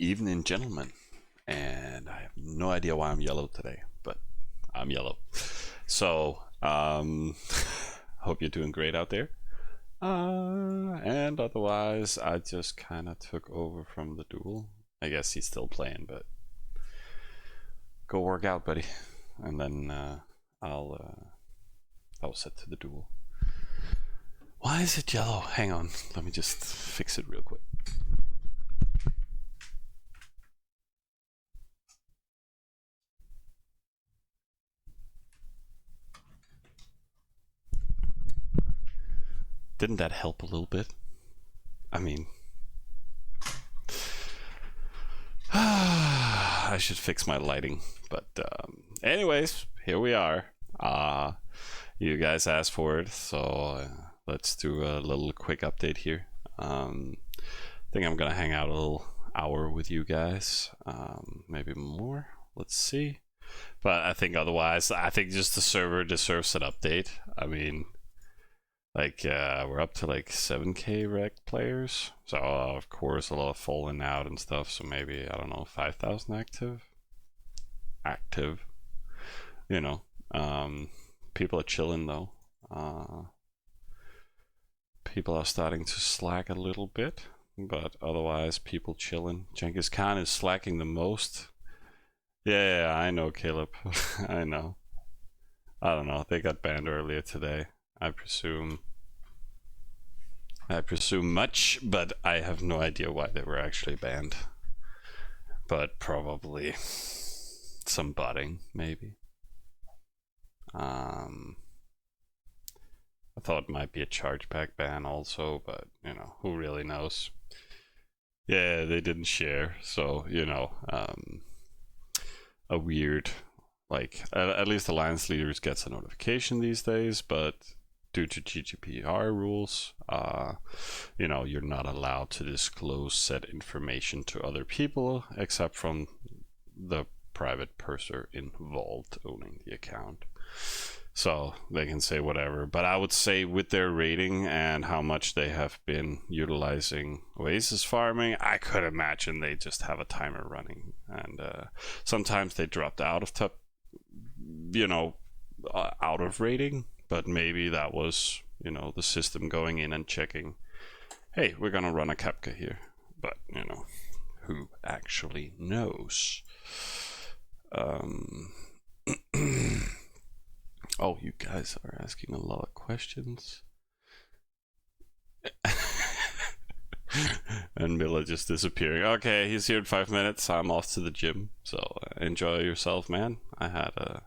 evening, gentlemen. And I have no idea why I'm yellow today, but I'm yellow. So, hope you're doing great out there. And otherwise, I just kind of took over from the duel. I guess he's still playing, but go work out, buddy. And then I'll set to the duel. Why is it yellow? Hang on, let me just fix it real quick. Didn't that help a little bit? I mean, I should fix my lighting, but anyways, here we are. You guys asked for it, so let's do a little quick update here. I think I'm gonna hang out a little hour with you guys, maybe more. Let's see. But I think otherwise, I think just the server deserves an update. I mean, like we're up to like 7k rec players, so of course a lot of falling out and stuff, so maybe, I don't know, 5,000 active, you know. People are chilling though. People are starting to slack a little bit, but otherwise people chilling. Genghis Khan is slacking the most. Yeah, I know, Caleb. I know. I don't know, they got banned earlier today. I presume much, but I have no idea why they were actually banned. But probably some botting, maybe. I thought it might be a chargeback ban also, but you know, who really knows? Yeah, they didn't share, so you know, a weird, like, at least Alliance leaders gets a notification these days, but due to GDPR rules, you know, you're not allowed to disclose said information to other people except from the private person involved owning the account. So they can say whatever, but I would say with their rating and how much they have been utilizing Oasis farming, I could imagine they just have a timer running, and sometimes they dropped out of top, you know, out of rating, but maybe that was, you know, the system going in and checking, hey, we're gonna run a Kafka here, but you know, who actually knows? Oh, you guys are asking a lot of questions. And Miller just disappearing. Okay, he's here in 5 minutes. I'm off to the gym, so enjoy yourself, man. I had a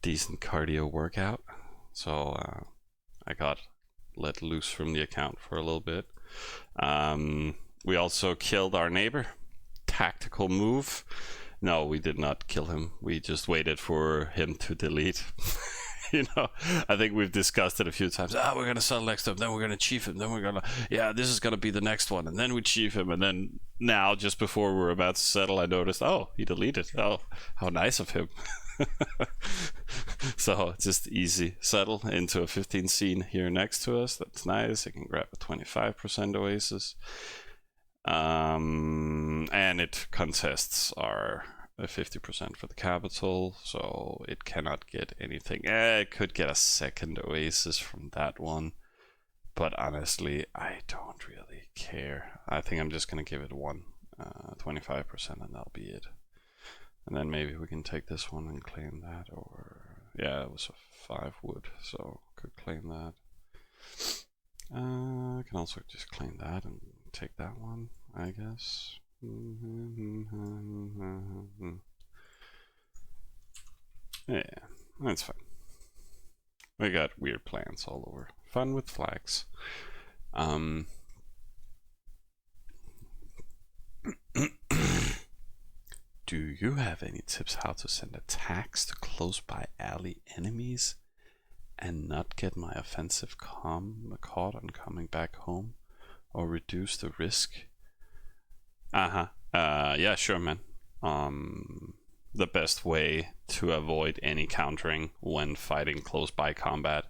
decent cardio workout, so I got let loose from the account for a little bit. We also killed our neighbor. Tactical move. No, we did not kill him. We just waited for him to delete. You know, I think we've discussed it a few times. We're gonna settle next to him, then we're gonna chief him, then we're gonna, yeah, this is gonna be the next one, and then we chief him, and then now, just before we're about to settle, I noticed, oh, he deleted. Oh, how nice of him. So just easy settle into a 15 scene here next to us. That's nice. I can grab a 25% Oasis. And it contests are 50% for the capital, so it cannot get anything. It could get a second Oasis from that one, but honestly, I don't really care. I think I'm just gonna give it 25%, and that'll be it. And then maybe we can take this one and claim that, or yeah, it was a 5 wood, so could claim that. I can also just claim that and take that one, I guess. Yeah, that's fine. We got weird plans all over. Fun with flags. Do you have any tips how to send attacks to close by ally enemies and not get my offensive caught on coming back home, or reduce the risk? Yeah, sure, man. The best way to avoid any countering when fighting close by combat,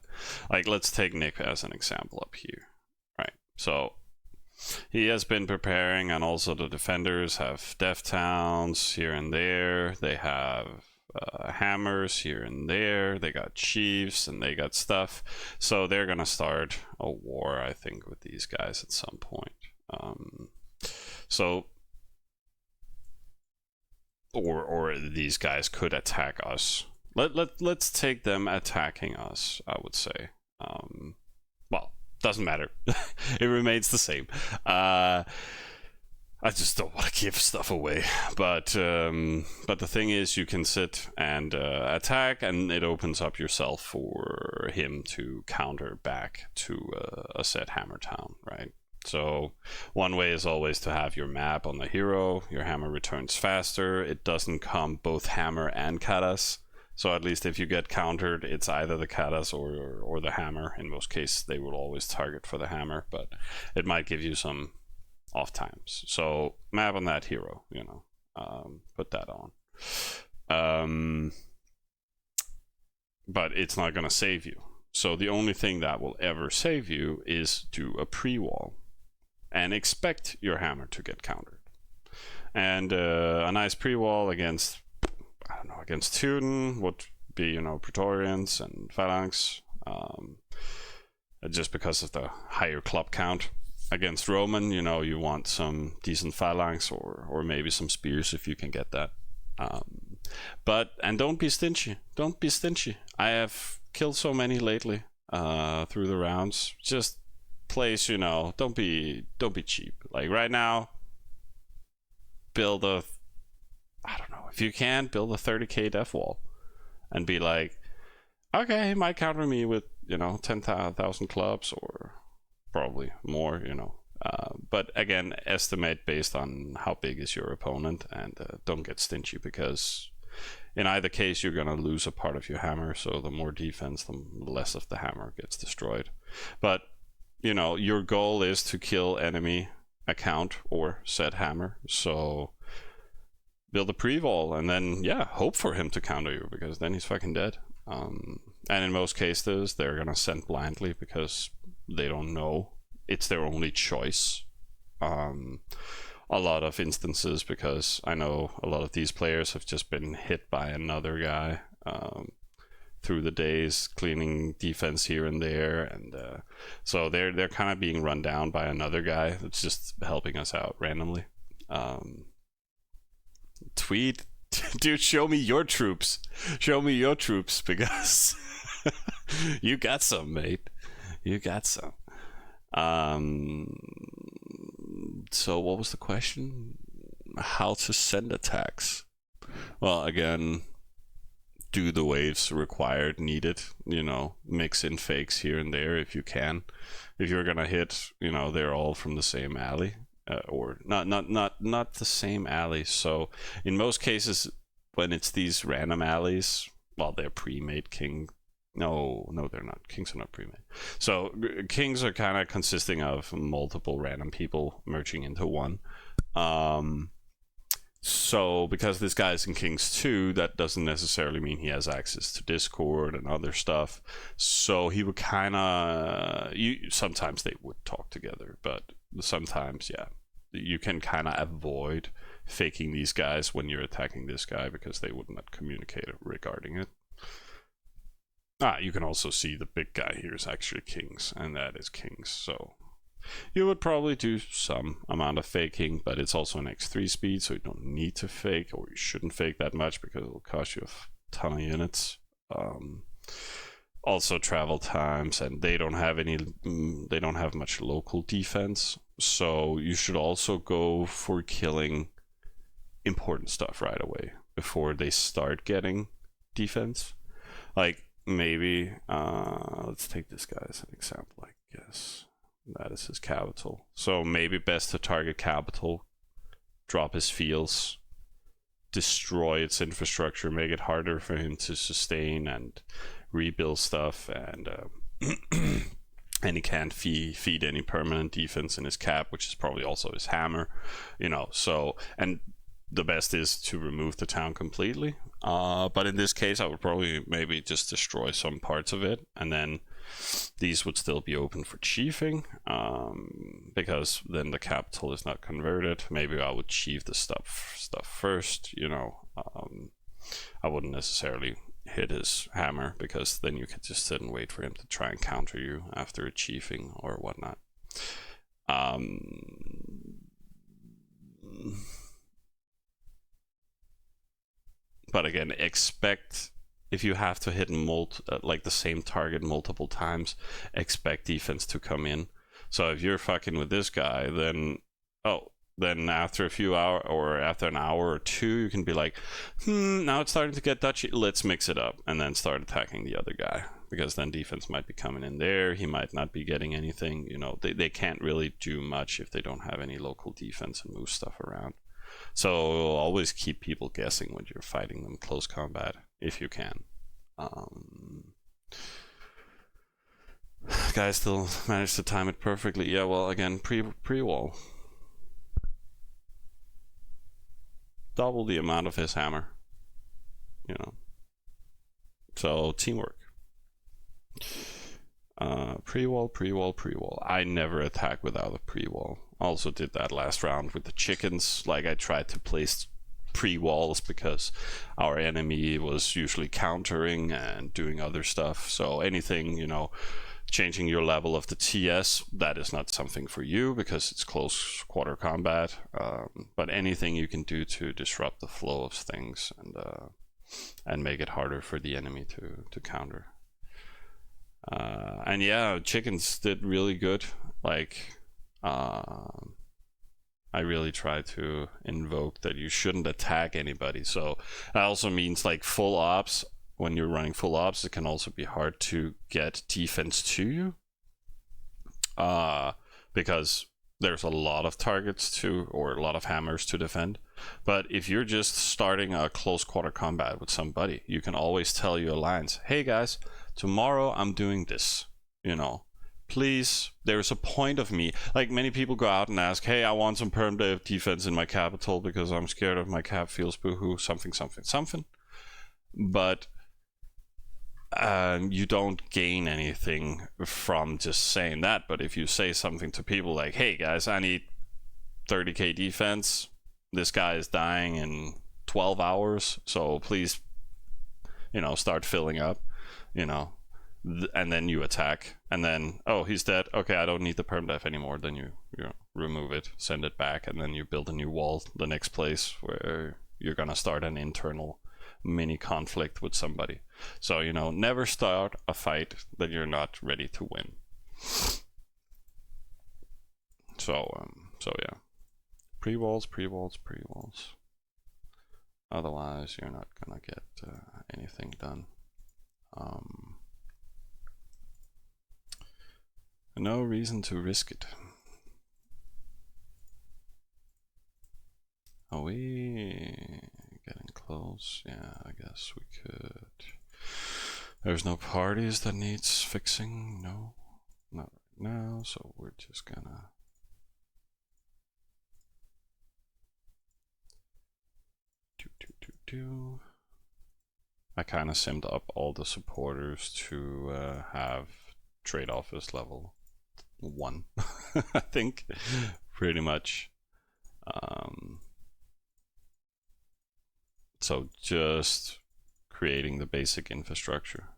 like let's take Nick as an example up here, right? So he has been preparing, and also the defenders have death towns here and there. They have hammers here and there. They got chiefs and they got stuff. So they're gonna start a war, I think, with these guys at some point. So, or these guys could attack us. Let's take them attacking us, I would say. Well, doesn't matter. It remains the same. I just don't want to give stuff away. But the thing is, you can sit and attack, and it opens up yourself for him to counter back to a set hammer town, right? So one way is always to have your map on the hero. Your hammer returns faster. It doesn't come both hammer and katas. So at least if you get countered, it's either the katas or the hammer. In most cases, they will always target for the hammer, but it might give you some off times. So map on that hero, you know, put that on. But it's not going to save you. So the only thing that will ever save you is do a pre-wall and expect your hammer to get countered. And a nice pre-wall against, I don't know, against Teuton would be, you know, Praetorians and Phalanx, just because of the higher club count. Against Roman, you know, you want some decent Phalanx or maybe some spears if you can get that. And don't be stingy. Don't be stingy. I have killed so many lately through the rounds. Just place, you know, don't be cheap. Like right now, build a, I don't know, if you can, build a 30k def wall and be like, okay, he might counter me with, you know, 10,000 clubs or probably more, you know. But again, estimate based on how big is your opponent, and don't get stingy, because in either case you're gonna lose a part of your hammer. So the more defense, the less of the hammer gets destroyed. But you know, your goal is to kill enemy account or set hammer. So build a pre-wall and then, yeah, hope for him to counter you, because then he's fucking dead. And in most cases, they're gonna send blindly because they don't know. It's their only choice. A lot of instances, because I know a lot of these players have just been hit by another guy through the days, cleaning defense here and there, and so they're kind of being run down by another guy that's just helping us out randomly. Tweet, dude, show me your troops. Show me your troops, because you got some, mate. You got some. So what was the question? How to send attacks? Well, again, do the waves required, needed, you know, mix in fakes here and there if you can. If you're gonna hit, you know, they're all from the same alley, or not the same alley. So in most cases, when it's these random alleys, well, they're pre-made king. No, they're not. Kings are not pre-made. So kings are kind of consisting of multiple random people merging into one. So because this guy's in Kings 2, that doesn't necessarily mean he has access to Discord and other stuff. So he would kind of, sometimes they would talk together, but sometimes, yeah, you can kind of avoid faking these guys when you're attacking this guy, because they would not communicate regarding it. You can also see the big guy here is actually Kings, and that is Kings. So you would probably do some amount of faking, but it's also an X3 speed, so you don't need to fake, or you shouldn't fake that much, because it'll cost you a ton of units. Also travel times, and they don't have much local defense, so you should also go for killing important stuff right away before they start getting defense. Like, maybe let's take this guy as an example, I guess. That is his capital. So maybe best to target capital, drop his fields, destroy its infrastructure, make it harder for him to sustain and rebuild stuff, and and he can't feed any permanent defense in his cap, which is probably also his hammer, you know. So, and the best is to remove the town completely. But in this case, I would probably maybe just destroy some parts of it, and then these would still be open for chiefing, because then the capital is not converted. Maybe I would chief the stuff first, you know. I wouldn't necessarily hit his hammer, because then you could just sit and wait for him to try and counter you after a chiefing or whatnot. But again, expect, if you have to hit like the same target multiple times, expect defense to come in. So if you're fucking with this guy, then after a few hours, or after an hour or two, you can be like, now it's starting to get touchy, let's mix it up, and then start attacking the other guy, because then defense might be coming in there, he might not be getting anything, you know. They can't really do much if they don't have any local defense and move stuff around. So always keep people guessing when you're fighting them close combat, if you can. Guys still managed to time it perfectly. Yeah, well, again, pre-wall. Double the amount of his hammer, you know. So teamwork. Pre-wall. I never attack without a pre-wall. Also did that last round with the chickens. Like, I tried to place pre-walls because our enemy was usually countering and doing other stuff. So anything, you know, changing your level of the TS, that is not something for you because it's close quarter combat. But anything you can do to disrupt the flow of things and make it harder for the enemy to counter. And yeah, chickens did really good. Like, I really try to invoke that you shouldn't attack anybody. So that also means, like, full ops. When you're running full ops, it can also be hard to get defense to you, because there's a lot of targets to, or a lot of hammers to defend. But if you're just starting a close quarter combat with somebody, you can always tell your alliance, hey guys, tomorrow I'm doing this, you know. Please, there's a point of me. Like, many people go out and ask, hey, I want some perm dev defense in my capital because I'm scared of my cap feels boohoo, something. But you don't gain anything from just saying that. But if you say something to people like, hey guys, I need 30k defense, this guy is dying in 12 hours, so please, you know, start filling up, you know. And then you attack, and then, oh, he's dead, okay, I don't need the perm def anymore. Then you remove it, send it back, and then you build a new wall the next place where you're gonna start an internal mini conflict with somebody. So, you know, never start a fight that you're not ready to win. So yeah, pre-walls. Otherwise you're not gonna get anything done. No reason to risk it. Are we getting close? Yeah, I guess we could. There's no parties that needs fixing. No, not right now. So we're just gonna do. I kind of simmed up all the supporters to have trade office level 1. I think pretty much. So just creating the basic infrastructure.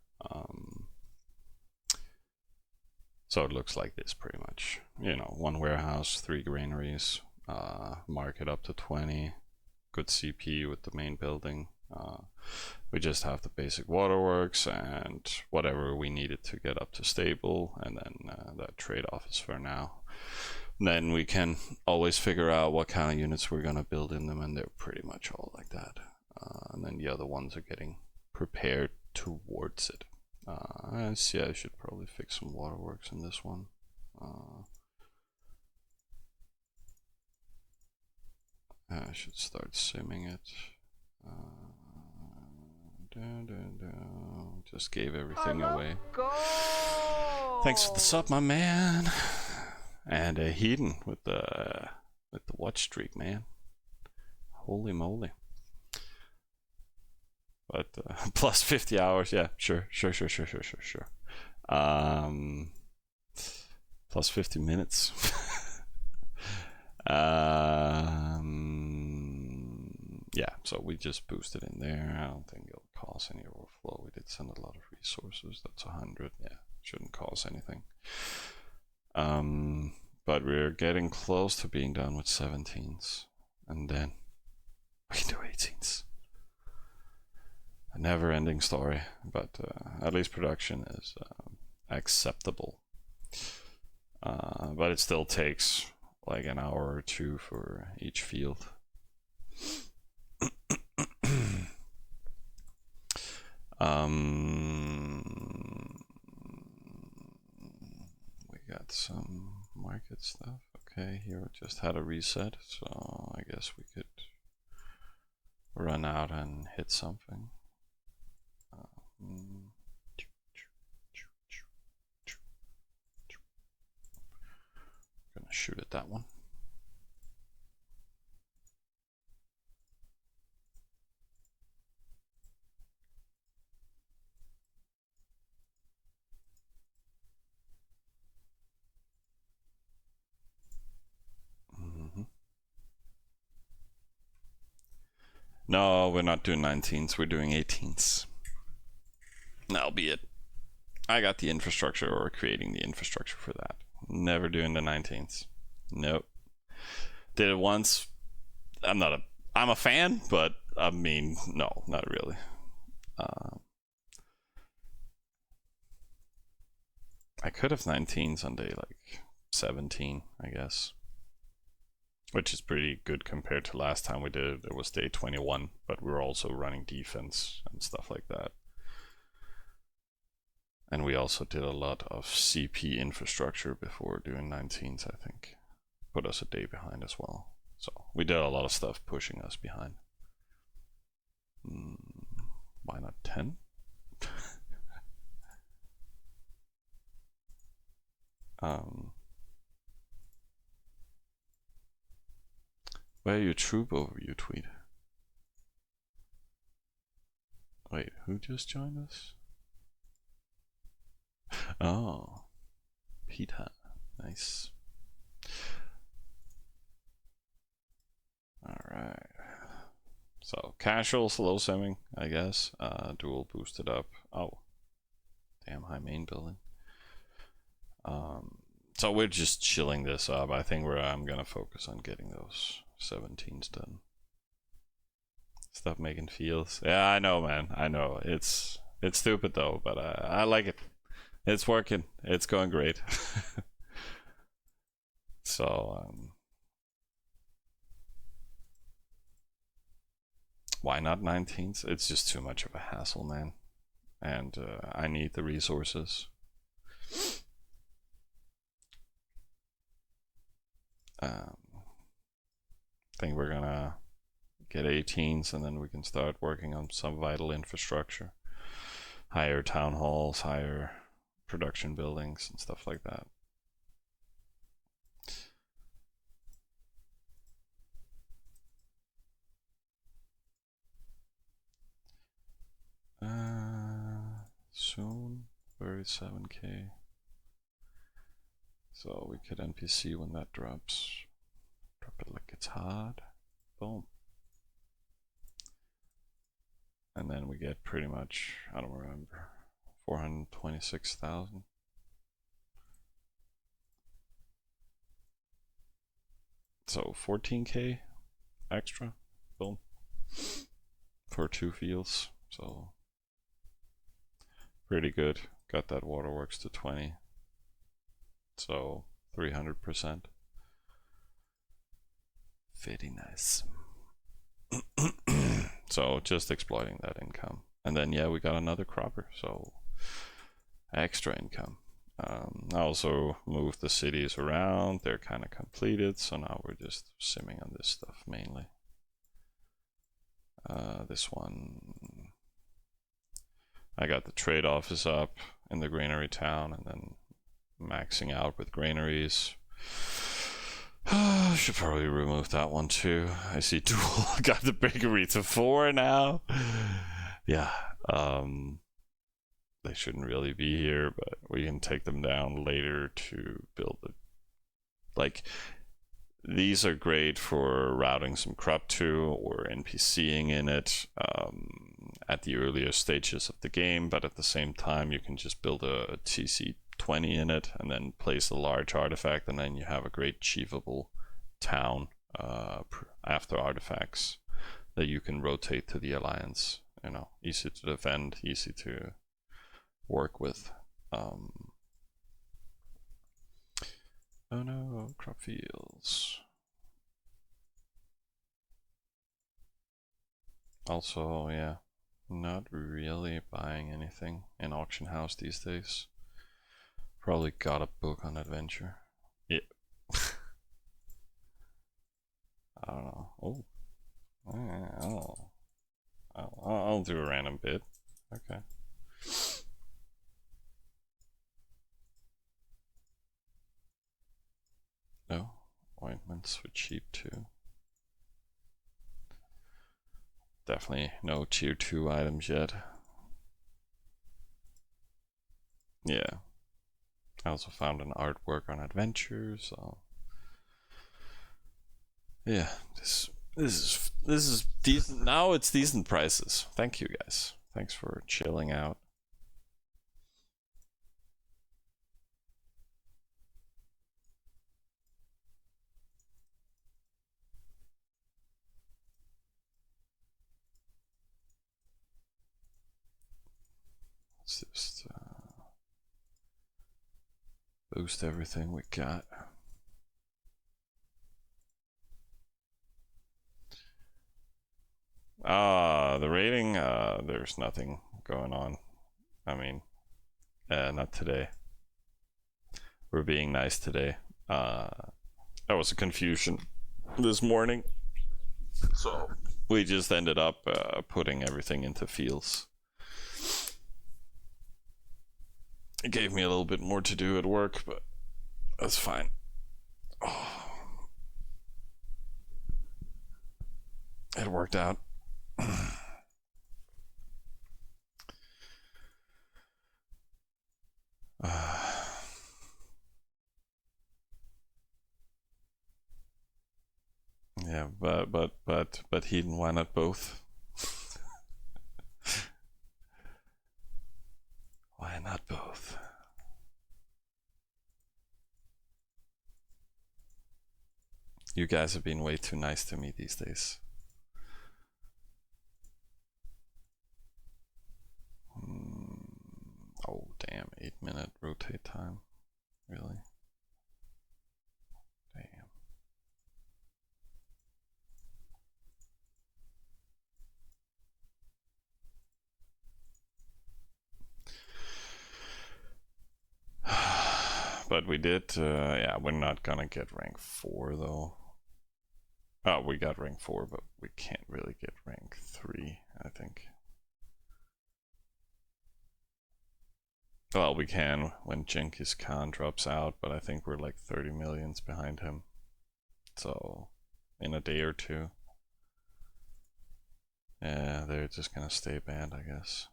So it looks like this pretty much. You know, 1 warehouse, 3 granaries, market up to 20, good CP with the main building. We just have the basic waterworks and whatever we needed to get up to stable, and then that trade office for now. Then we can always figure out what kind of units we're gonna build in them, and they're pretty much all like that. And then the other ones are getting prepared towards it. I see, I should probably fix some waterworks in this one. I should start simming it. Just gave everything away. Thanks for the sub, my man. And Heaton with the watch streak, man. Holy moly. But plus 50 hours, yeah, sure. Plus 50 minutes. Yeah, so we just boosted in there. I don't think it'll cause any overflow. We did send a lot of resources. That's 100. Yeah, shouldn't cause anything. But we're getting close to being done with 17s, and then we can do 18s. A never-ending story, but at least production is acceptable. But it still takes like an hour or two for each field. We got some market stuff. Okay, here we just had a reset, so I guess we could run out and hit something. Gonna shoot at that one. No, we're not doing 19s, we're doing 18s. That'll be it. I got the infrastructure, or creating the infrastructure for that. Never doing the 19s. Nope. Did it once. I'm a fan, but I mean, no, not really. I could have 19s on day like 17, I guess. Which is pretty good compared to last time we did it. It was day 21, but we were also running defense and stuff like that. And we also did a lot of CP infrastructure before doing 19s, I think. Put us a day behind as well. So we did a lot of stuff pushing us behind. Why not 10? Where are your troop overview tweet? Wait, who just joined us? Oh, Peter, nice. All right. So casual, slow simming, I guess. Dual boosted up. Oh, damn, high main building. So we're just chilling this up. I think I'm gonna focus on getting those 17s done. Stop making fields. Yeah, I know, man. I know. It's stupid though, but I like it. It's working. It's going great. So why not 19s? It's just too much of a hassle, man. And I need the resources. I think we're gonna get 18s, and then we can start working on some vital infrastructure. Higher town halls, higher production buildings, and stuff like that. Soon, 37k. So we could NPC when that drops. Drop it like it's hot. Boom. And then we get pretty much, I don't remember, 426,000. So 14k extra. Boom. For 2 fields. So pretty good. Got that waterworks to 20. So 300%. Very nice. So just exploiting that income. And then yeah, we got another cropper, so extra income. I also moved the cities around. They're kind of completed, so now we're just simming on this stuff mainly. This one, I got the trade office up in the granary town, and then maxing out with granaries. Should probably remove that one too. I see Dual got the bakery to 4 now. Yeah. they shouldn't really be here, but we can take them down later to build it. Like, these are great for routing some CRUD to or NPCing in it at the earlier stages of the game, but at the same time you can just build a TC20 in it and then place a large artifact, and then you have a great achievable town after artifacts that you can rotate to the Alliance. You know, easy to defend, easy to work with. Oh no, crop fields. Also, yeah, not really buying anything in auction house these days. Probably got a book on adventure. Yeah. I don't know. Oh. I'll do a random bit. Okay. No, ointments were cheap too. Definitely no tier 2 items yet. Yeah. I also found an artwork on adventure, so yeah, this is decent. Now it's decent prices. Thank you guys. Thanks for chilling out. Let's just boost everything we got. The rating, there's nothing going on. I mean, not today. We're being nice today. That was a confusion this morning. So we just ended up putting everything into fields. It gave me a little bit more to do at work, but that's fine. Oh. It worked out. Yeah, but Heathen, why not both? Why not both? You guys have been way too nice to me these days. Oh damn, 8-minute rotate time. Really? Damn. But we did, yeah, we're not gonna get rank 4 though. Oh, we got rank 4, but we can't really get rank 3, I think. Well, we can when Genghis Khan drops out, but I think we're like 30 millions behind him. So, in a day or two. Yeah, they're just gonna stay banned, I guess.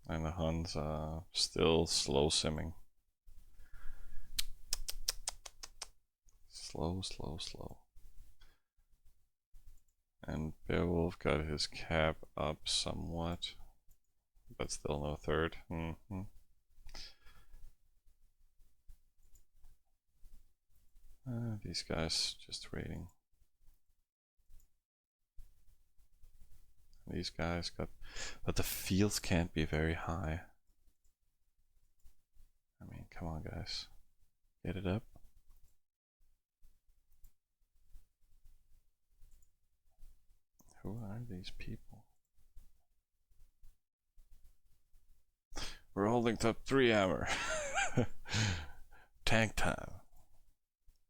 And the Huns are still slow simming. Slow. And Beowulf got his cap up somewhat, but still no third. These guys just raiding. These guys got, but the fields can't be very high. I mean, come on, guys, get it up. Who are these people? We're holding top 3 hammer. Tank time.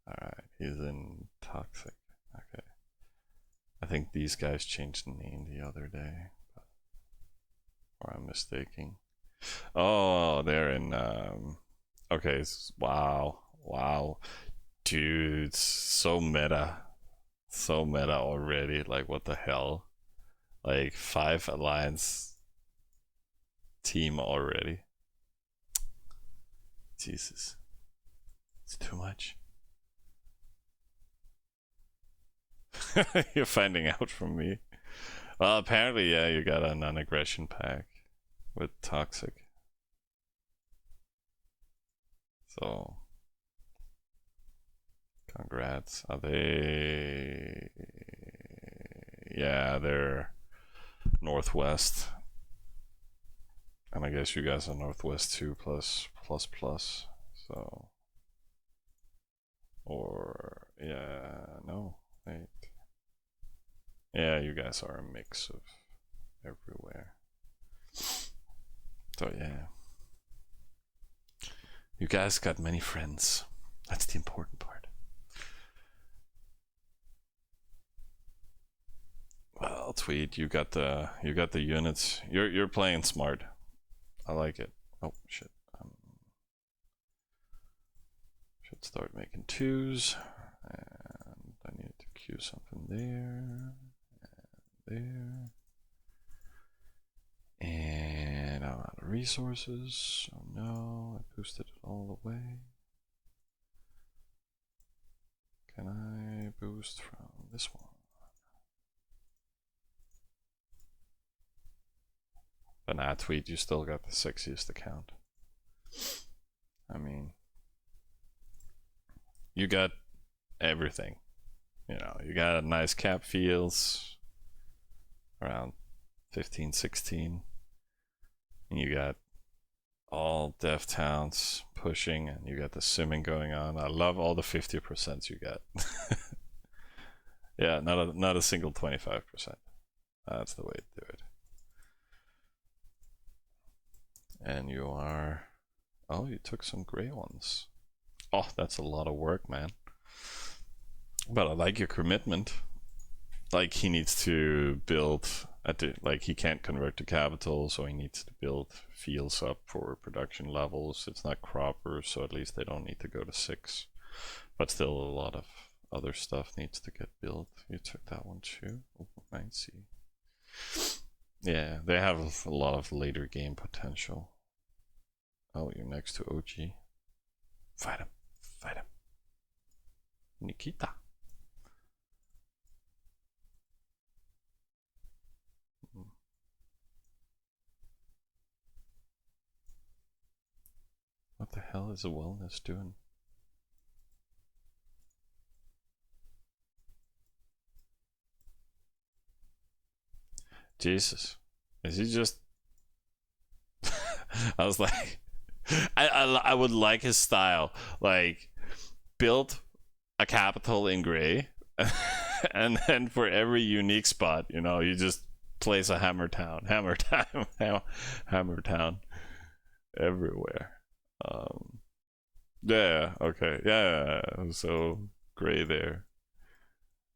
Alright, he's in toxic. Okay. I think these guys changed the name the other day. Or I'm mistaking. Oh, they're in okay, wow. Dude, so meta. So meta already. Like, what the hell? Like, 5 alliance team already. Jesus. It's too much. You're finding out from me. Well, apparently, yeah, you got a non-aggression pack with toxic. So, congrats. Are they? Yeah, they're northwest. And I guess you guys are northwest too, plus. So, or yeah, no, wait. Yeah, you guys are a mix of everywhere. So yeah, you guys got many friends. That's the important part. Well, Tweet, you got the units. You're playing smart. I like it. Oh shit. Should start making 2s. And I need to queue something there. And there. And I'm out of resources. Oh no, I boosted it all the way. Can I boost from this one? But nah, Tweet, you still got the sexiest account. I mean, you got everything. You know, you got nice cap fields around 15, 16. And you got all dev towns pushing, and you got the simming going on. I love all the 50% you got. Yeah, not a single 25%. That's the way to do it. And you are... Oh, you took some gray ones. Oh, that's a lot of work, man. But I like your commitment. Like, he needs to build at the, like, he can't convert to capital, so he needs to build fields up for production levels. It's not croppers, so at least they don't need to go to 6. But still, a lot of other stuff needs to get built. You took that one too. Oh, I see. Yeah, they have a lot of later game potential. Oh, you're next to OG. Fight him. Fight him. Nikita. What the hell is a wellness doing? Jesus. Is he just... I was like... I would like his style. Like, build a capital in gray, and then for every unique spot, you know, you just place a hammer town everywhere. Yeah, okay, yeah, so gray there.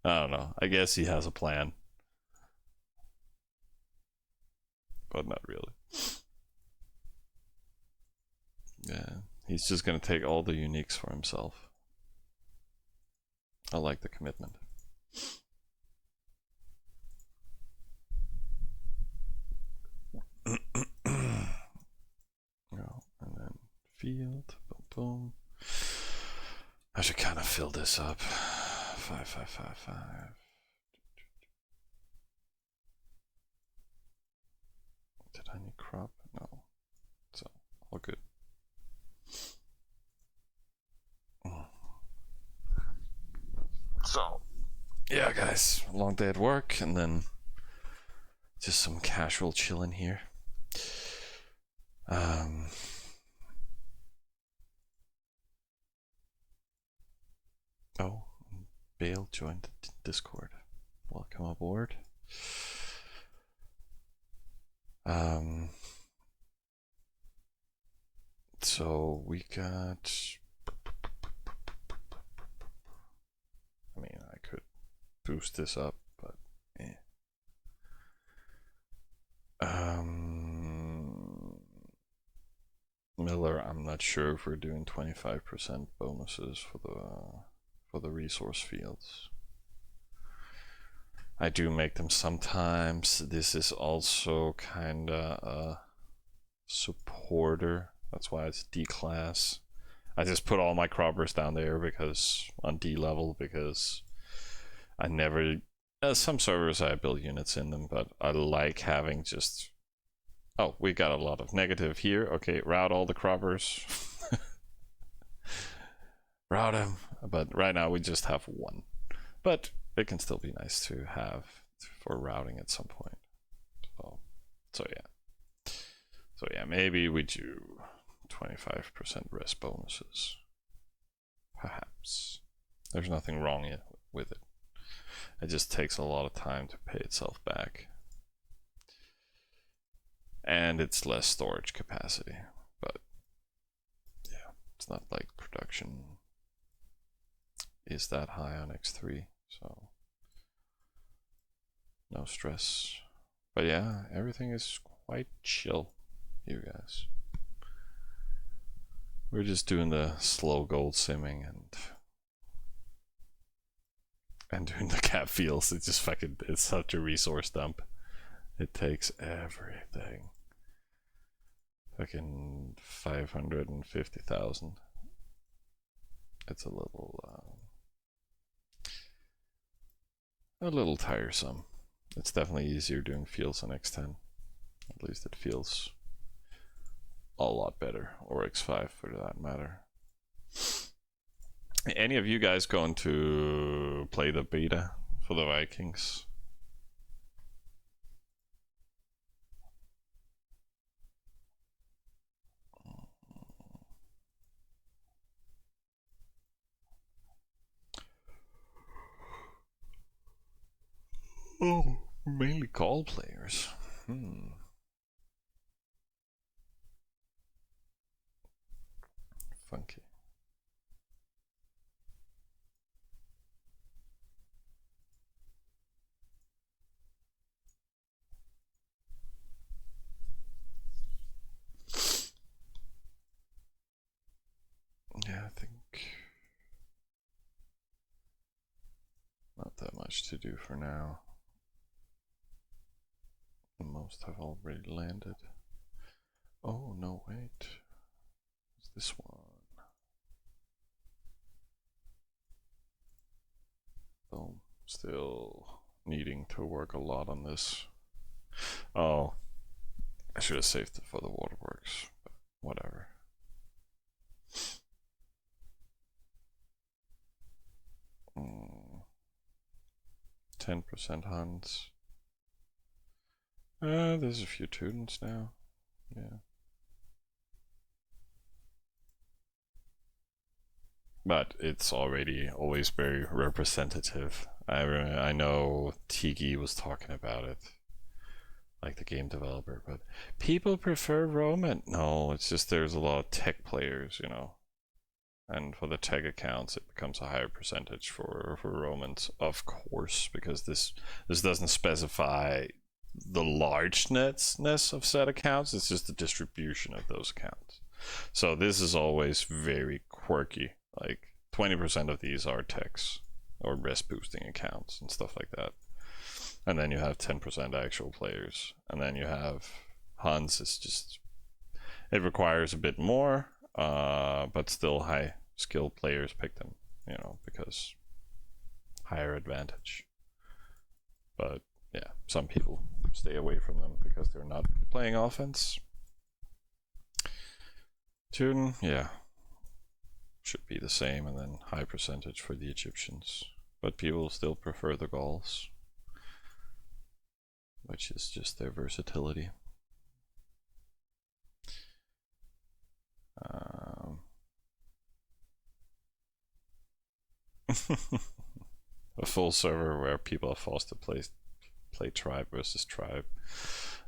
I don't know, I guess he has a plan, but not really. Yeah, he's just gonna take all the uniques for himself. I like the commitment. Oh, and then field, boom, boom. I should kind of fill this up. 5, 5, 5, 5. Did I need crop? No. So, all good. So, yeah, guys, long day at work, and then just some casual chilling here. Oh, Bale joined the Discord. Welcome aboard. So we got... I mean, I could boost this up, but eh. Miller, I'm not sure if we're doing 25% bonuses for the resource fields. I do make them sometimes. This is also kinda a supporter. That's why it's D class. I just put all my croppers down there because on D level, because I never, some servers I build units in them, but I like having just, oh, we got a lot of negative here. Okay, route all the croppers. Route them. But right now we just have one. But it can still be nice to have for routing at some point. So yeah. So yeah, maybe we do 25% rest bonuses. Perhaps. There's nothing wrong yet with it. It just takes a lot of time to pay itself back. And it's less storage capacity. But yeah, it's not like production is that high on X3, so no stress. But yeah, everything is quite chill, you guys. We're just doing the slow gold simming and doing the cap fields. It's just fucking, it's such a resource dump. It takes everything. Fucking 550,000. It's a little tiresome. It's definitely easier doing fields on X10. At least it feels a lot better, or X5 for that matter. Any of you guys going to play the beta for the Vikings? Oh, mainly call players. Funky. Yeah, I think not that much to do for now. Most have already landed. Oh, no, wait. It's this one. Boom. Still needing to work a lot on this. Oh, I should have saved it for the waterworks, but whatever. 10% Huns. There's a few Teutons now. Yeah. But it's already always very representative. I know Tiki was talking about it, like the game developer, but people prefer Roman. No, it's just there's a lot of tech players, you know. And for the tech accounts, it becomes a higher percentage for Romans, of course, because this doesn't specify the largeness of said accounts. It's just the distribution of those accounts. So this is always very quirky. Like 20% of these are techs or rest boosting accounts and stuff like that. And then you have 10% actual players. And then you have Hans. It's just, it requires a bit more, but still high skilled players pick them, you know, because higher advantage. But yeah, some people stay away from them because they're not playing offense. Teuton, yeah, should be the same, and then high percentage for the Egyptians. But people still prefer the Gauls, which is just their versatility. A full server where people are forced to play tribe versus tribe.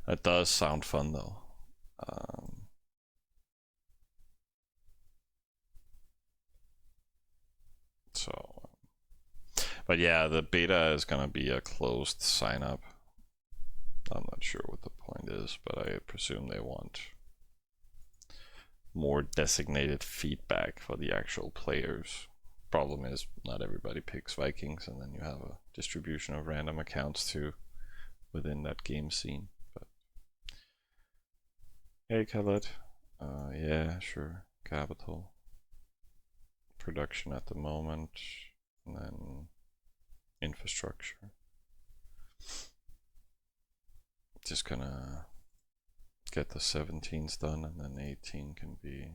That does sound fun though. But yeah, the beta is gonna be a closed sign up. I'm not sure what the point is, but I presume they want more designated feedback for the actual players. Problem is, not everybody picks Vikings, and then you have a distribution of random accounts too within that game scene. But hey, Khaled. Yeah, sure. Capital. Production at the moment, and then infrastructure. Just gonna get the 17s done, and then 18 can be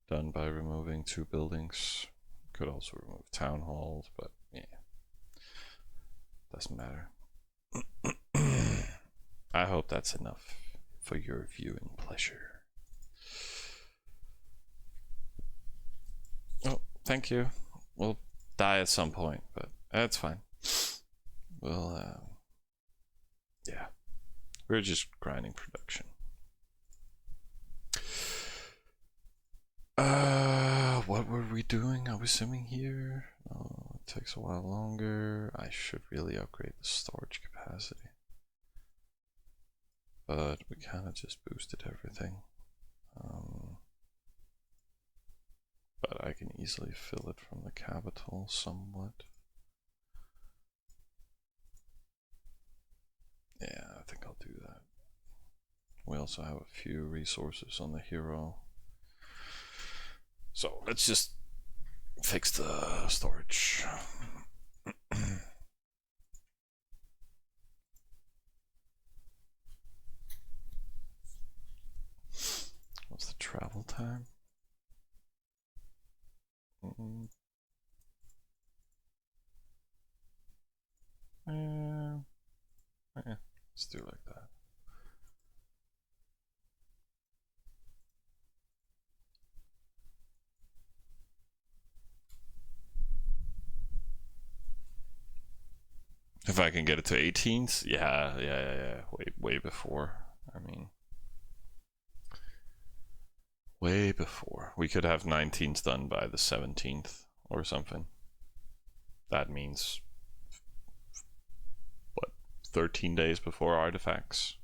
done by removing 2 buildings. Could also remove town halls, but yeah, doesn't matter. I hope that's enough for your viewing pleasure. Oh, thank you. We'll die at some point, but that's fine. We'll, yeah, we're just grinding production. What were we doing? Are we simming here? Oh, it takes a while longer. I should really upgrade the storage capacity. But we kind of just boosted everything. But I can easily fill it from the capital somewhat. Yeah, I think I'll do that. We also have a few resources on the hero. So let's just fix the storage. What's the travel time? Let's do it like that. If I can get it to 18s, yeah. Way before. I mean, way before. We could have 19s done by the 17th or something. That means, what, 13 days before artifacts.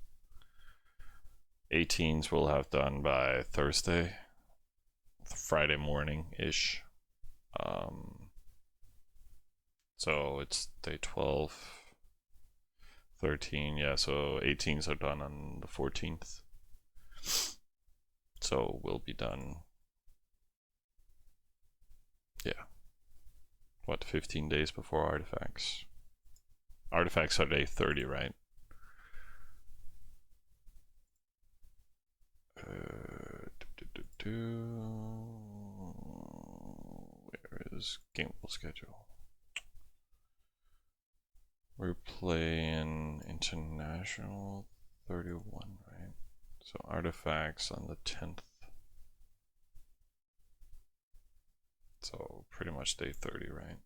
18s we'll have done by Thursday, Friday morning-ish. So it's day 12, 13, yeah, so 18s are done on the 14th. So we'll be done, yeah, what, 15 days before artifacts? Artifacts are day 30, right? Where is gameable schedule? We're playing international 31, right? So artifacts on the 10th. So pretty much day 30, right?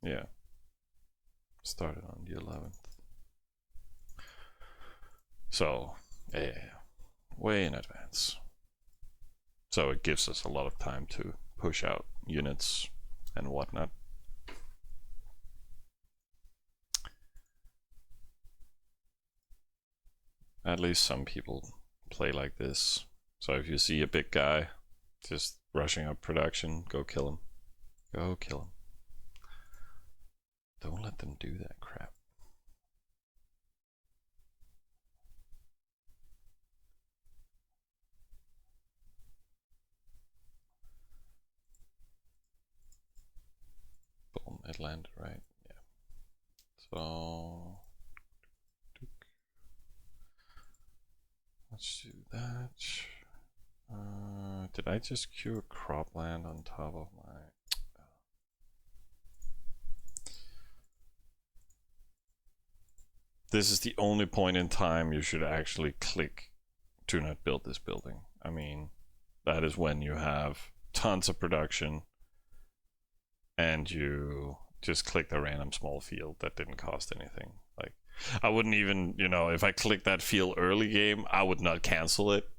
Yeah. Started on the 11th. So, yeah, way in advance. So it gives us a lot of time to push out units and whatnot. At least some people play like this. So if you see a big guy just rushing up production, go kill him. Go kill him. Don't let them do that crap. Boom, it landed, right? Yeah. So let's do that. Did I just queue a cropland on top of my... This is the only point in time you should actually click "do not build this building." I mean, that is when you have tons of production and you just click the random small field that didn't cost anything. Like, I wouldn't even, you know, if I clicked that field early game, I would not cancel it.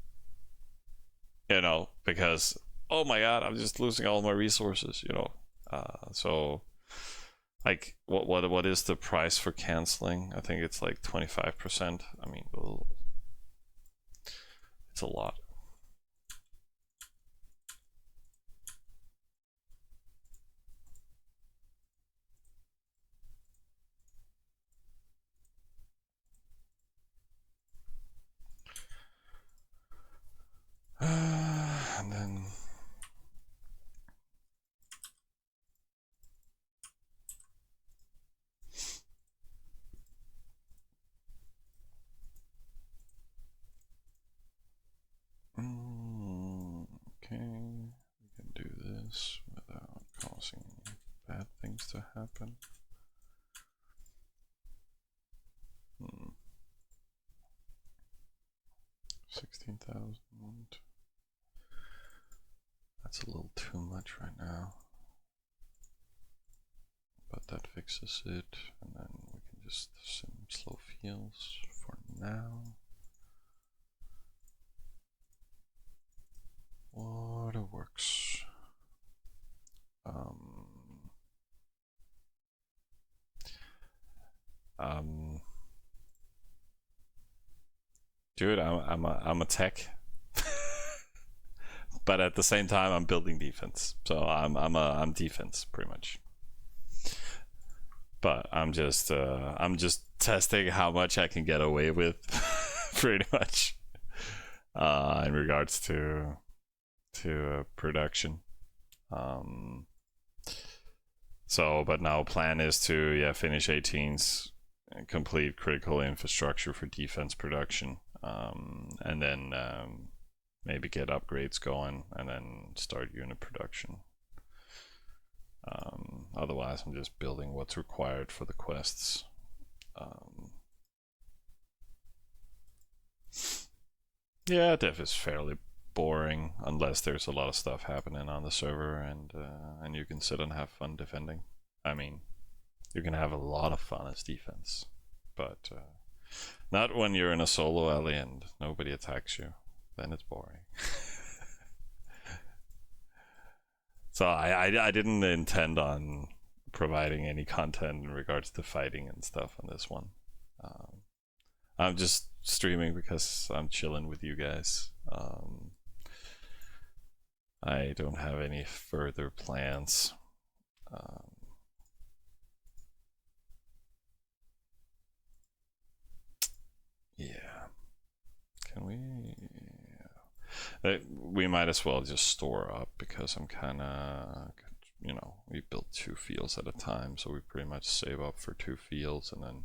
You know, because, oh my god, I'm just losing all my resources, you know. So, like, what is the price for canceling? I think it's like 25%. I mean, it's a lot. this without causing any bad things to happen. 16,000. That's a little too much right now. But that fixes it, and then we can just sim slow fields for now. Water works. Dude, I'm a tech, but at the same time I'm building defense, so I'm defense pretty much. But I'm just testing how much I can get away with, pretty much, in regards to production. So, but now plan is to finish 18's, complete critical infrastructure for defense production, and then maybe get upgrades going, and then start unit production. Otherwise, I'm just building what's required for the quests. Yeah, dev is fairly boring unless there's a lot of stuff happening on the server, and you can sit and have fun defending. I mean, you can have a lot of fun as defense, but not when you're in a solo alley and nobody attacks you. Then it's boring. So I didn't intend on providing any content in regards to fighting and stuff on this one. I'm just streaming because I'm chilling with you guys. I don't have any further plans. Yeah. Can we? We might as well just store up because I'm kind of, you know, we built 2 fields at a time, so we pretty much save up for 2 fields and then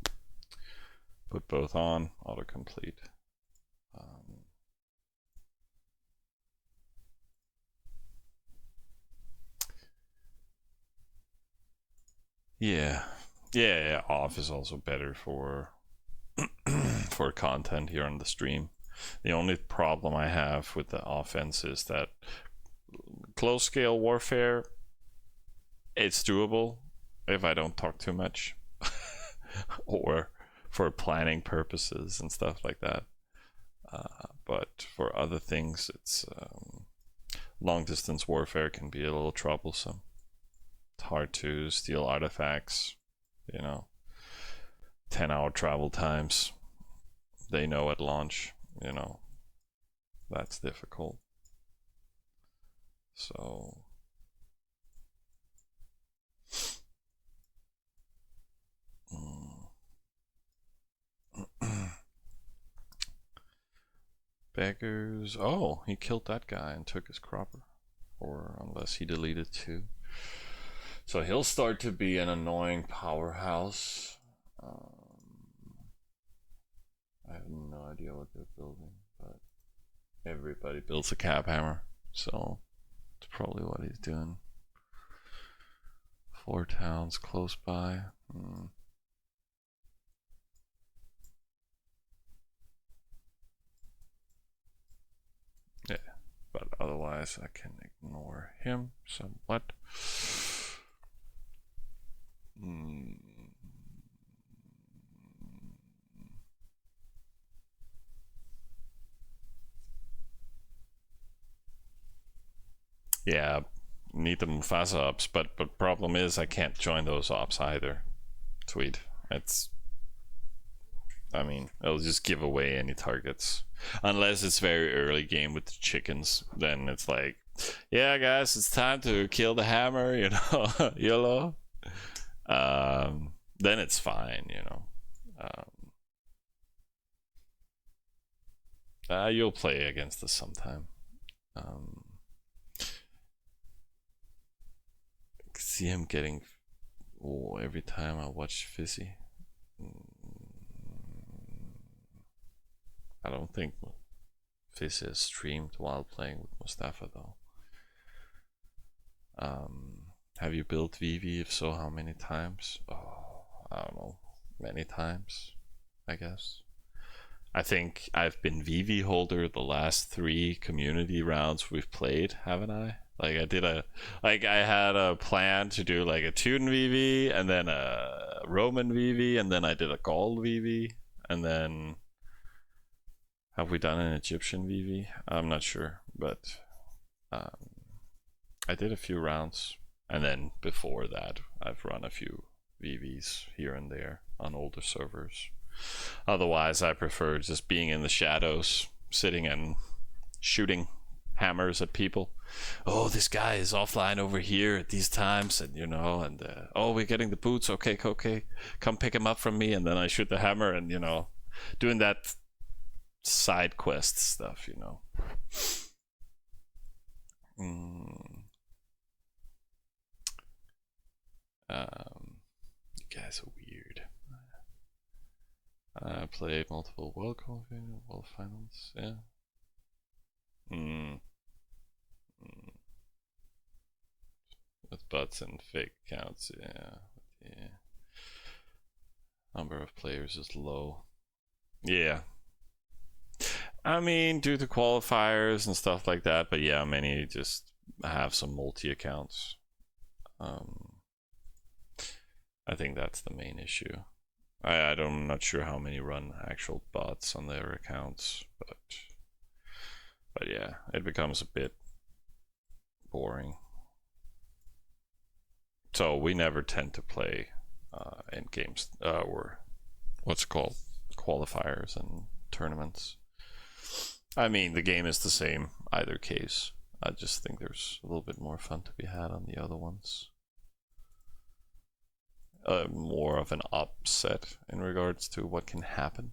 put both on autocomplete. Yeah, off is also better for for content here on the stream. The only problem I have with the offense is that close scale warfare, it's doable if I don't talk too much or for planning purposes and stuff like that. But for other things, it's long distance warfare can be a little troublesome. It's hard to steal artifacts, you know, 10-hour travel times. They know at launch, you know, that's difficult. So beggars. Oh, he killed that guy and took his cropper, or unless he deleted 2. So he'll start to be an annoying powerhouse. I have no idea what they're building, but everybody builds a cap hammer, so it's probably what he's doing. 4 towns close by. Yeah, but otherwise I can ignore him somewhat. Yeah, need the Mufasa ops, but problem is I can't join those ops either. Sweet. It's, I mean, it'll just give away any targets. Unless it's very early game with the chickens, then it's like, yeah guys, it's time to kill the hammer, you know, YOLO. Then it's fine, you know. You'll play against us sometime. See him getting, every time I watch Fizzy. I don't think Fizzy has streamed while playing with Mustafa though. Have you built VV? If so, how many times? Oh, I don't know. Many times, I guess. I think I've been VV holder the last 3 community rounds we've played, haven't I? Like I had a plan to do like a Teuton VV and then a Roman VV and then I did a Gaul VV and then have we done an Egyptian VV? I'm not sure, but I did a few rounds and then before that I've run a few VVs here and there on older servers. Otherwise, I prefer just being in the shadows, sitting and shooting hammers at people. Oh, this guy is offline over here at these times, and oh, we're getting the boots. Okay, come pick him up from me, and then I shoot the hammer, and doing that side quest stuff. You guys are weird. Played multiple World Finals, yeah. With bots and fake accounts, yeah. Number of players is low. Yeah. I mean, due to qualifiers and stuff like that, but yeah, many just have some multi-accounts. I think that's the main issue. I'm not sure how many run actual bots on their accounts, but yeah, it becomes a bit boring. So we never tend to play end games or what's it called, qualifiers and tournaments. I mean, the game is the same either case. I just think there's a little bit more fun to be had on the other ones. More of an upset in regards to what can happen.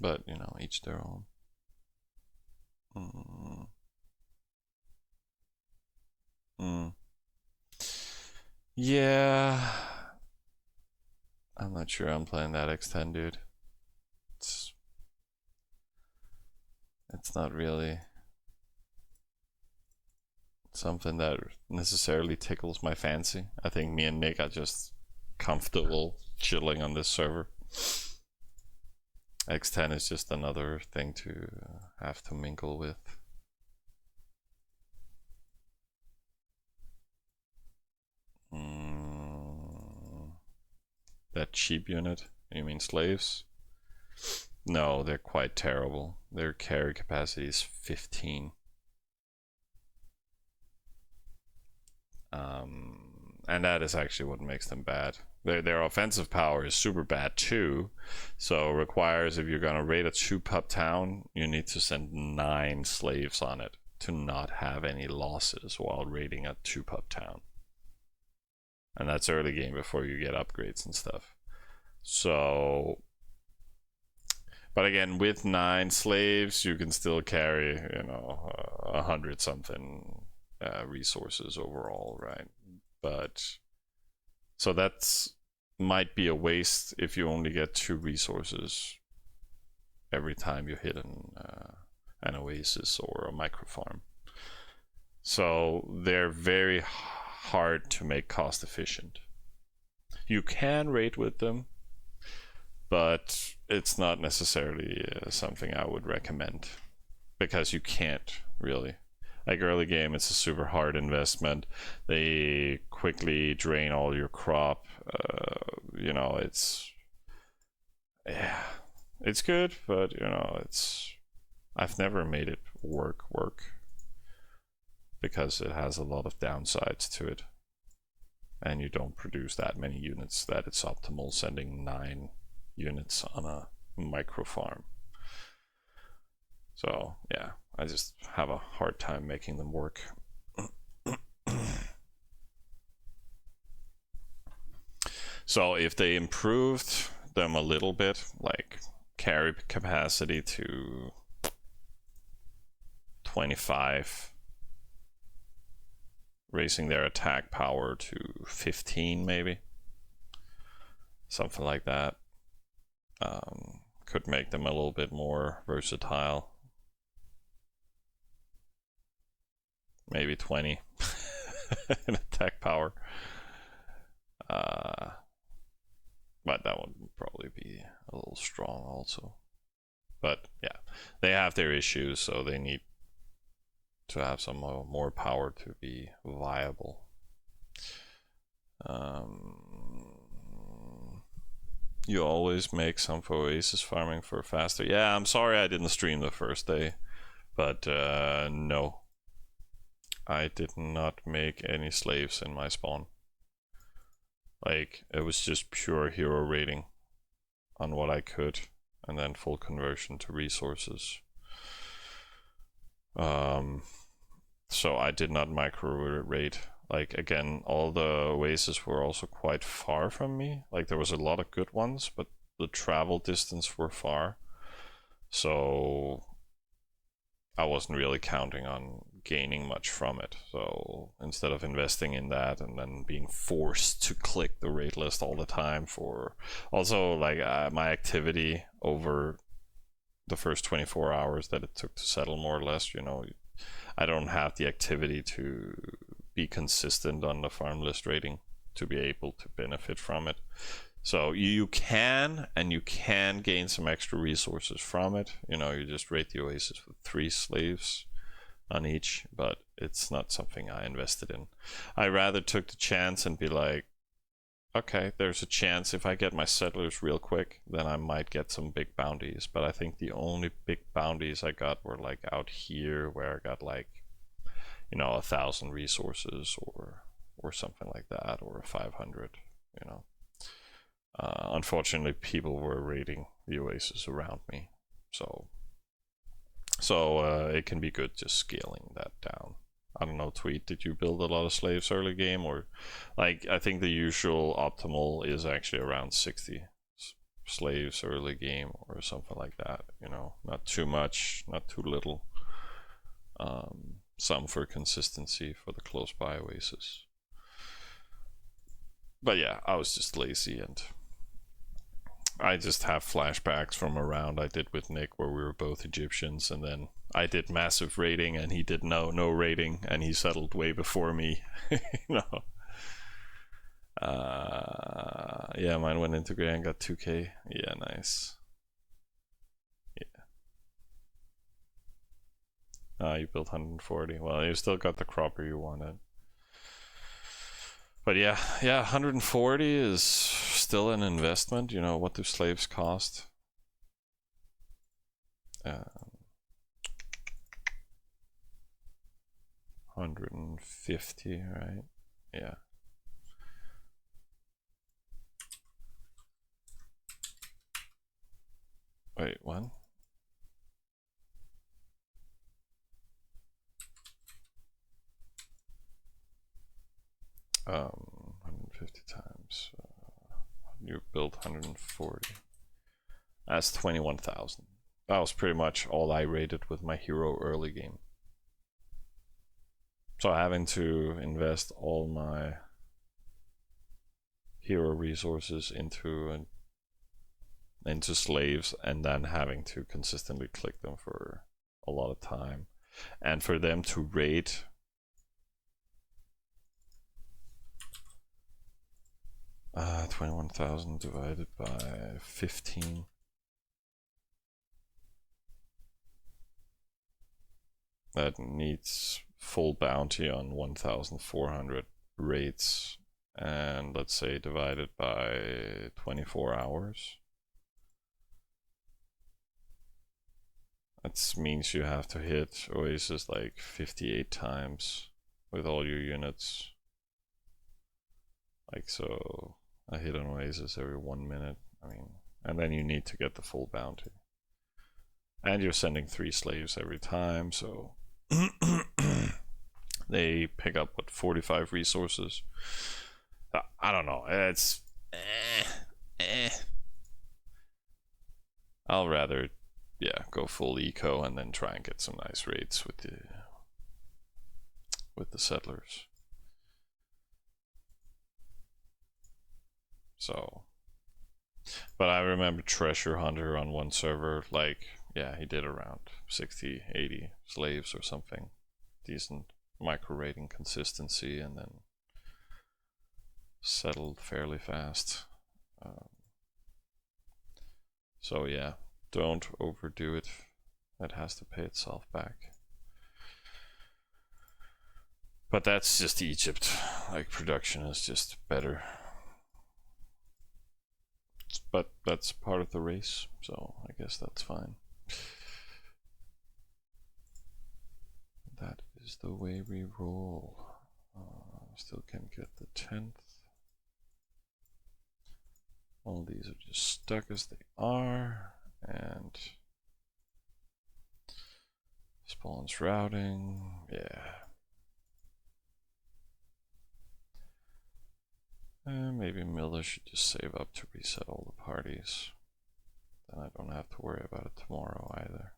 But, each their own. Yeah. I'm not sure I'm playing that X10, dude. It's not really something that necessarily tickles my fancy. I think me and Nick are just comfortable chilling on this server. X10 is just another thing to have to mingle with. That cheap unit? You mean slaves? No, they're quite terrible. Their carry capacity is 15. And that is actually what makes them bad. Their offensive power is super bad too, so requires, if you're gonna raid a 2-pub town, you need to send 9 slaves on it to not have any losses while raiding a 2-pub town. And that's early game before you get upgrades and stuff. So, but again, with 9 slaves, you can still carry 100 something resources overall, right? But so that's might be a waste if you only get 2 resources every time you hit an oasis or a microfarm. So they're very hard to make cost efficient. You can raid with them, but it's not necessarily something I would recommend, because you can't really. Like early game, it's a super hard investment. They quickly drain all your crop. It's good, but I've never made it work because it has a lot of downsides to it, and you don't produce that many units that it's optimal sending 9 units on a micro farm. So yeah, I just have a hard time making them work. So if they improved them a little bit, like carry capacity to 25, raising their attack power to 15 maybe, something like that, could make them a little bit more versatile. maybe 20 in attack power. But that would probably be a little strong also. But yeah, they have their issues, so they need to have some more power to be viable. You always make some for Oasis farming for faster. Yeah, I'm sorry I didn't stream the first day, but no, I did not make any slaves in my spawn. Like, it was just pure hero rating on what I could, and then full conversion to resources. So I did not micro rate. Like, again, all the oases were also quite far from me. Like, there was a lot of good ones, but the travel distance were far. So I wasn't really counting on gaining much from it. So instead of investing in that and then being forced to click the raid list all the time for also like my activity over the first 24 hours that it took to settle, more or less, you know, I don't have the activity to be consistent on the farm list rating to be able to benefit from it. So you can gain some extra resources from it. You know, you just rate the oasis with 3 slaves on each, but it's not something I invested in. I rather took the chance and be like, okay, there's a chance if I get my settlers real quick, then I might get some big bounties. But I think the only big bounties I got were like out here, where I got like, you know, 1,000 resources or something like that, or 500, you know. Unfortunately, people were raiding the oasis around me, so it can be good just scaling that down. I don't know, Tweet, did you build a lot of slaves early game? Or like, I think the usual optimal is actually around 60 slaves early game or something like that, you know, not too much, not too little. Some for consistency for the close by oasis. But yeah, I was just lazy, and I just have flashbacks from a round I did with Nick where we were both Egyptians, and then I did massive raiding and he did no raiding, and he settled way before me. You know. Yeah, mine went into gray and got 2k. Yeah, nice. Yeah. You built 140. Well, you still got the cropper you wanted. But yeah, 140 is still an investment. You know, what do slaves cost? 150, right? Yeah. Wait, what? Um, 150 times. You built 140. That's 21,000. That was pretty much all I rated with my hero early game. So having to invest all my hero resources into slaves, and then having to consistently click them for a lot of time, and for them to rate 21,000 divided by 15. That needs full bounty on 1,400 rates, and let's say divided by 24 hours. That means you have to hit Oasis like 58 times with all your units. Like, so I hit an Oasis every 1 minute. I mean, and then you need to get the full bounty. And you're sending 3 slaves every time, so they pick up, what, 45 resources? I don't know. It's I'll rather, yeah, go full eco and then try and get some nice rates with the settlers. So, but I remember Treasure Hunter on one server, like, yeah, he did around 60, 80 slaves or something decent. micro rating consistency and then settled fairly fast. So yeah, don't overdo it. It has to pay itself back. But that's just Egypt. Like, production is just better. But that's part of the race, so I guess that's fine. That is the way we roll. Still can't get the 10th. All these are just stuck as they are, and spawns routing, yeah. Maybe Miller should just save up to reset all the parties. Then I don't have to worry about it tomorrow either.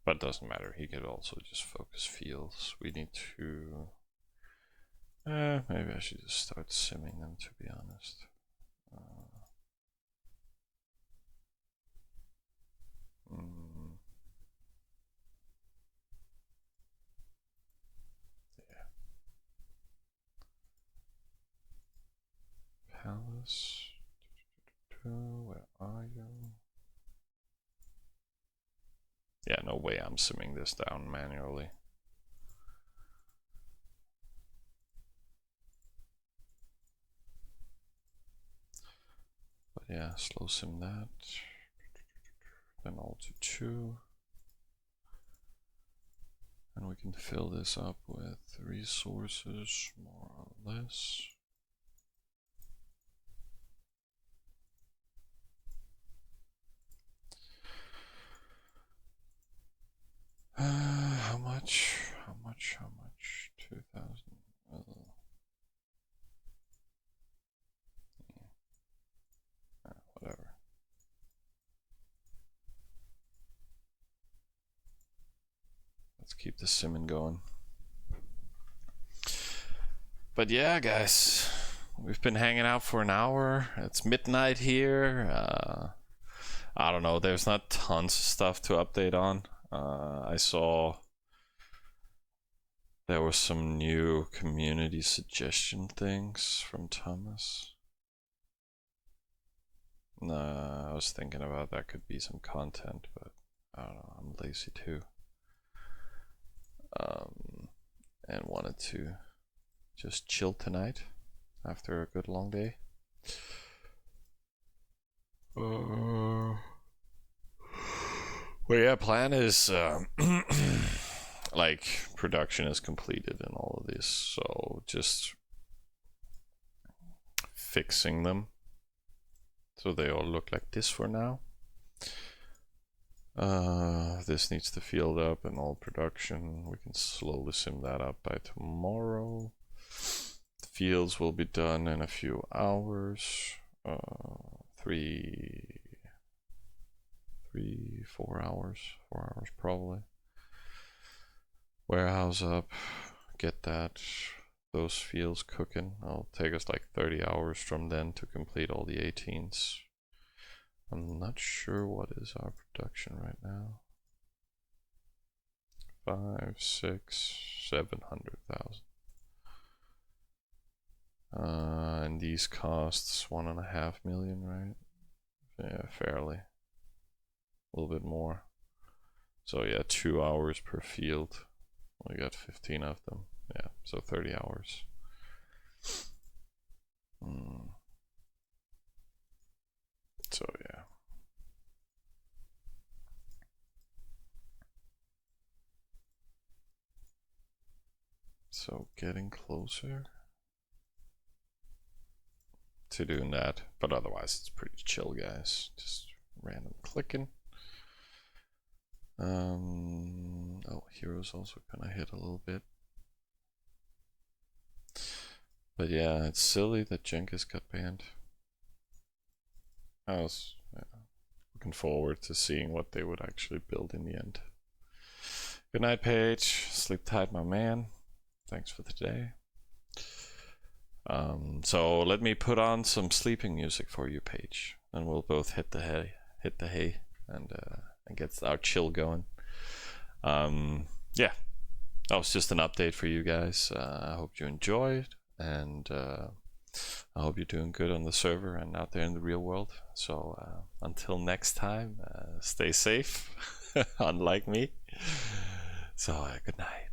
But it doesn't matter, he could also just focus fields. We need to... maybe I should just start simming them, to be honest. Yeah. Palace. Where are you? Yeah, no way I'm simming this down manually. But yeah, slow sim that. Then all to 2. And we can fill this up with resources, more or less. How much? 2,000. Whatever. Let's keep the simming going. But yeah, guys, we've been hanging out for an hour. It's midnight here. I don't know, there's not tons of stuff to update on. I saw there were some new community suggestion things from Thomas. I was thinking about that could be some content, but I don't know, I'm lazy too. And wanted to just chill tonight after a good long day. Well, yeah, plan is like production is completed and all of this, so just fixing them so they all look like this for now. This needs to field up and all production. We can slowly sim that up by tomorrow. The fields will be done in a few hours. 4 hours. 4 hours probably. Warehouse up, get those fields cooking. It'll take us like 30 hours from then to complete all the 18s. I'm not sure what is our production right now. 5, 6, 700,000. And these costs 1.5 million, right? Yeah, fairly. A little bit more. So yeah, 2 hours per field. We got 15 of them. Yeah, so 30 hours. So yeah. So getting closer to doing that, but otherwise it's pretty chill, guys. Just random clicking. Oh, heroes also gonna hit a little bit. But yeah, it's silly that Jenkins got banned. I was looking forward to seeing what they would actually build in the end. Good night, Paige. Sleep tight, my man. Thanks for the day. So let me put on some sleeping music for you, Paige, and we'll both hit the hay, and get our chill going. Yeah. that was just an update for you guys. I hope you enjoyed, and I hope you're doing good on the server and out there in the real world. So until next time, stay safe, unlike me. So good night.